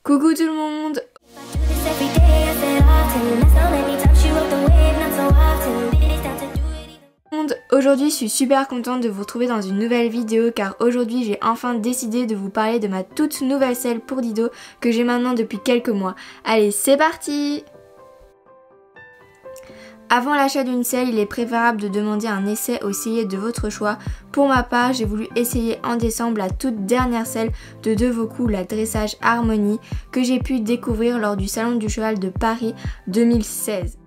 Coucou tout le monde! Aujourd'hui je suis super contente de vous retrouver dans une nouvelle vidéo car aujourd'hui j'ai enfin décidé de vous parler de ma toute nouvelle selle pour Dido que j'ai maintenant depuis quelques mois. Allez, c'est parti! Avant l'achat d'une selle, il est préférable de demander un essai au sellier de votre choix. Pour ma part, j'ai voulu essayer en décembre la toute dernière selle de Devaucoux, la Dressage Harmonie, que j'ai pu découvrir lors du Salon du Cheval de Paris 2016.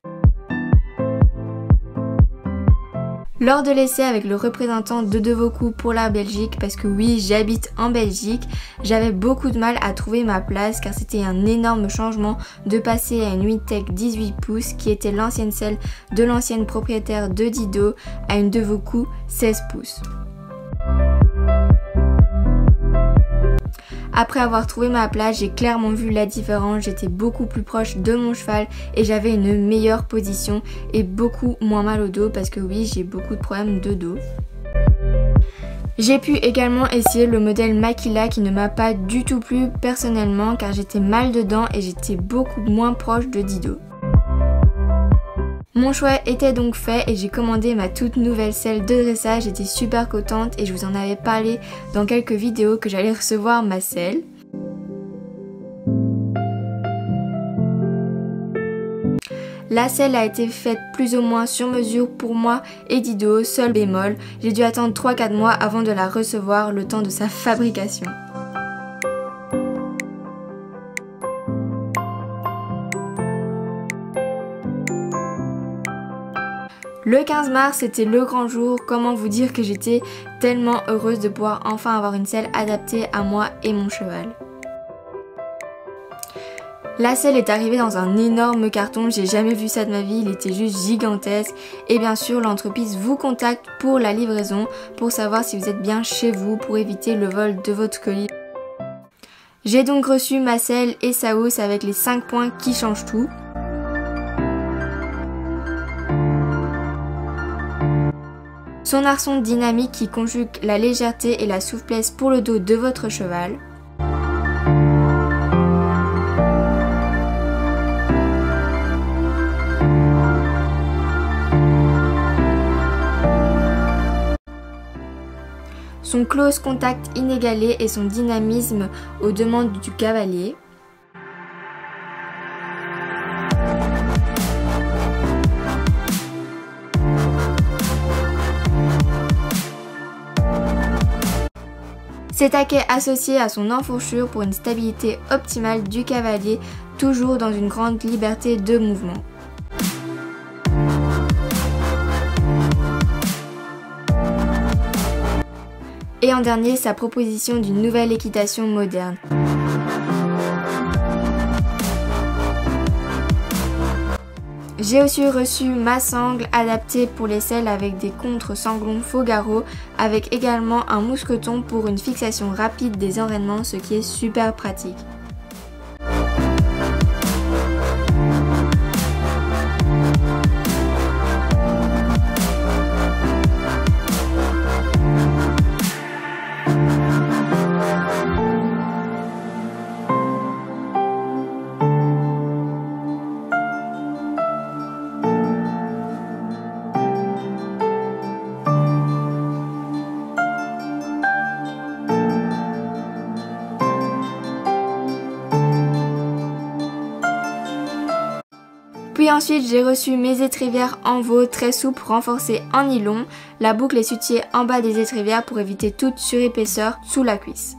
Lors de l'essai avec le représentant de Devaucoux pour la Belgique, parce que oui, j'habite en Belgique, j'avais beaucoup de mal à trouver ma place car c'était un énorme changement de passer à une Wintec 18 pouces qui était l'ancienne selle de l'ancienne propriétaire de Dido à une Devaucoux 16 pouces. Après avoir trouvé ma place, j'ai clairement vu la différence, j'étais beaucoup plus proche de mon cheval et j'avais une meilleure position et beaucoup moins mal au dos parce que oui, j'ai beaucoup de problèmes de dos. J'ai pu également essayer le modèle Makila qui ne m'a pas du tout plu personnellement car j'étais mal dedans et j'étais beaucoup moins proche de Dido. Mon choix était donc fait et j'ai commandé ma toute nouvelle selle de dressage, j'étais super contente et je vous en avais parlé dans quelques vidéos que j'allais recevoir ma selle. La selle a été faite plus ou moins sur mesure pour moi et Dido, seul bémol, j'ai dû attendre 3-4 mois avant de la recevoir, le temps de sa fabrication. Le 15 mars, c'était le grand jour, comment vous dire que j'étais tellement heureuse de pouvoir enfin avoir une selle adaptée à moi et mon cheval. La selle est arrivée dans un énorme carton, j'ai jamais vu ça de ma vie, il était juste gigantesque et bien sûr l'entreprise vous contacte pour la livraison pour savoir si vous êtes bien chez vous pour éviter le vol de votre colis. J'ai donc reçu ma selle et sa housse avec les 5 points qui changent tout. Son arçon dynamique qui conjugue la légèreté et la souplesse pour le dos de votre cheval. Son close contact inégalé et son dynamisme aux demandes du cavalier. Ses taquets associés à son enfourchure pour une stabilité optimale du cavalier, toujours dans une grande liberté de mouvement. Et en dernier, sa proposition d'une nouvelle équitation moderne. J'ai aussi reçu ma sangle adaptée pour les selles avec des contre-sanglons faux garrots avec également un mousqueton pour une fixation rapide des enraînements, ce qui est super pratique. Puis ensuite j'ai reçu mes étrivières en veau très souples renforcées en nylon, la boucle est située en bas des étrivières pour éviter toute surépaisseur sous la cuisse.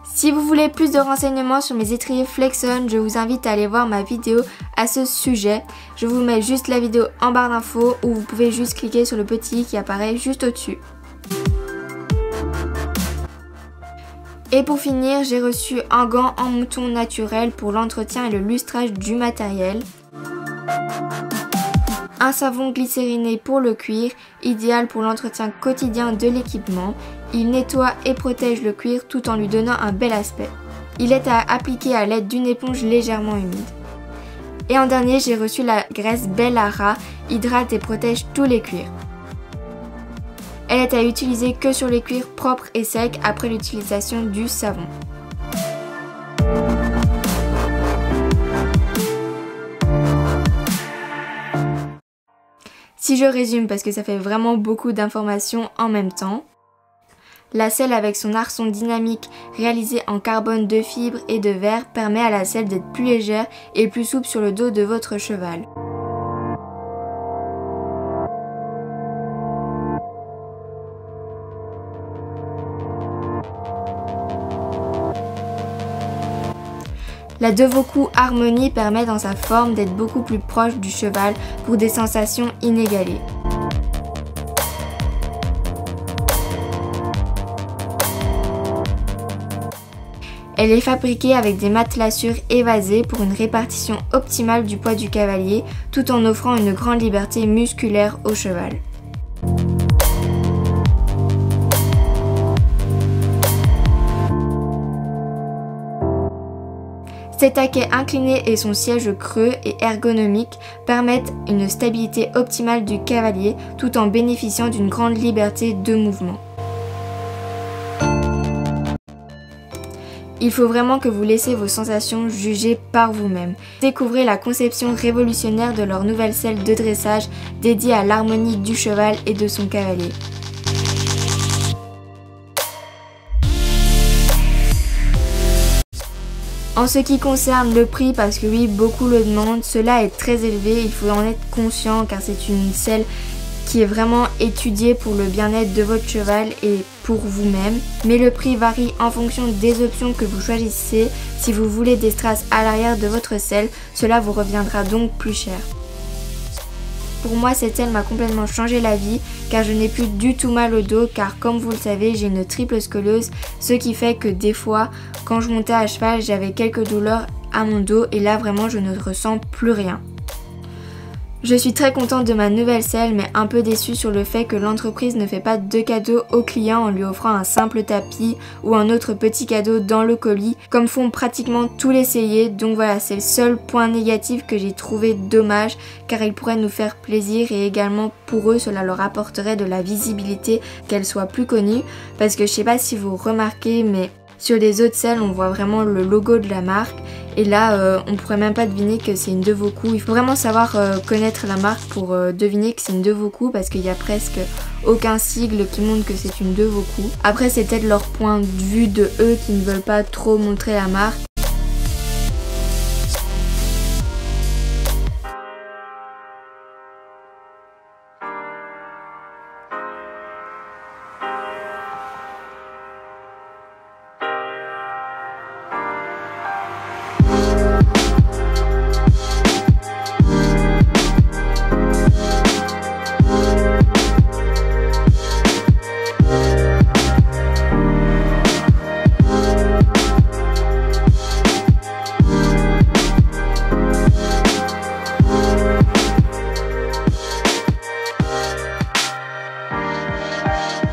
Si vous voulez plus de renseignements sur mes étriers Flexon, je vous invite à aller voir ma vidéo à ce sujet. Je vous mets juste la vidéo en barre d'infos ou vous pouvez juste cliquer sur le petit qui apparaît juste au-dessus. Et pour finir, j'ai reçu un gant en mouton naturel pour l'entretien et le lustrage du matériel. Un savon glycériné pour le cuir, idéal pour l'entretien quotidien de l'équipement. Il nettoie et protège le cuir tout en lui donnant un bel aspect. Il est à appliquer à l'aide d'une éponge légèrement humide. Et en dernier, j'ai reçu la graisse Bellara, hydrate et protège tous les cuirs. Elle est à utiliser que sur les cuirs propres et secs après l'utilisation du savon. Si je résume parce que ça fait vraiment beaucoup d'informations en même temps. La selle avec son arçon dynamique réalisé en carbone de fibre et de verre permet à la selle d'être plus légère et plus souple sur le dos de votre cheval. La Devoku Harmony permet dans sa forme d'être beaucoup plus proche du cheval pour des sensations inégalées. Elle est fabriquée avec des matelassures évasées pour une répartition optimale du poids du cavalier tout en offrant une grande liberté musculaire au cheval. Ses taquets inclinés et son siège creux et ergonomique permettent une stabilité optimale du cavalier tout en bénéficiant d'une grande liberté de mouvement. Il faut vraiment que vous laissiez vos sensations juger par vous-même. Découvrez la conception révolutionnaire de leur nouvelle selle de dressage dédiée à l'harmonie du cheval et de son cavalier. En ce qui concerne le prix, parce que oui, beaucoup le demandent, cela est très élevé, il faut en être conscient car c'est une selle qui est vraiment étudiée pour le bien-être de votre cheval et pour vous-même. Mais le prix varie en fonction des options que vous choisissez. Si vous voulez des strass à l'arrière de votre selle, cela vous reviendra donc plus cher. Pour moi, cette selle m'a complètement changé la vie car je n'ai plus du tout mal au dos car comme vous le savez, j'ai une triple scoliose, ce qui fait que des fois, quand je montais à cheval, j'avais quelques douleurs à mon dos et là vraiment je ne ressens plus rien. Je suis très contente de ma nouvelle selle mais un peu déçue sur le fait que l'entreprise ne fait pas de cadeaux au client en lui offrant un simple tapis ou un autre petit cadeau dans le colis comme font pratiquement tous les selliers. Donc voilà, c'est le seul point négatif que j'ai trouvé dommage car ils pourraient nous faire plaisir et également pour eux cela leur apporterait de la visibilité, qu'elle soit plus connue parce que je sais pas si vous remarquez mais sur les autres selles on voit vraiment le logo de la marque et là on pourrait même pas deviner que c'est une Devoku. Il faut vraiment savoir connaître la marque pour deviner que c'est une Devoku parce qu'il y a presque aucun sigle qui montre que c'est une Devoku. Après c'est peut-être leur point de vue de eux qui ne veulent pas trop montrer la marque.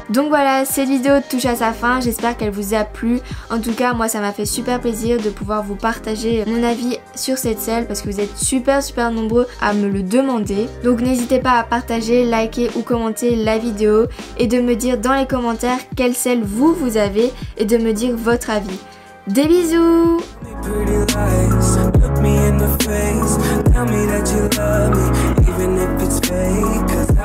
Donc voilà, cette vidéo touche à sa fin, j'espère qu'elle vous a plu. En tout cas, moi ça m'a fait super plaisir de pouvoir vous partager mon avis sur cette selle parce que vous êtes super nombreux à me le demander. Donc n'hésitez pas à partager, liker ou commenter la vidéo et de me dire dans les commentaires quelle selle vous avez et de me dire votre avis. Des bisous! Look me in the face, tell me that you love me, even if it's fake.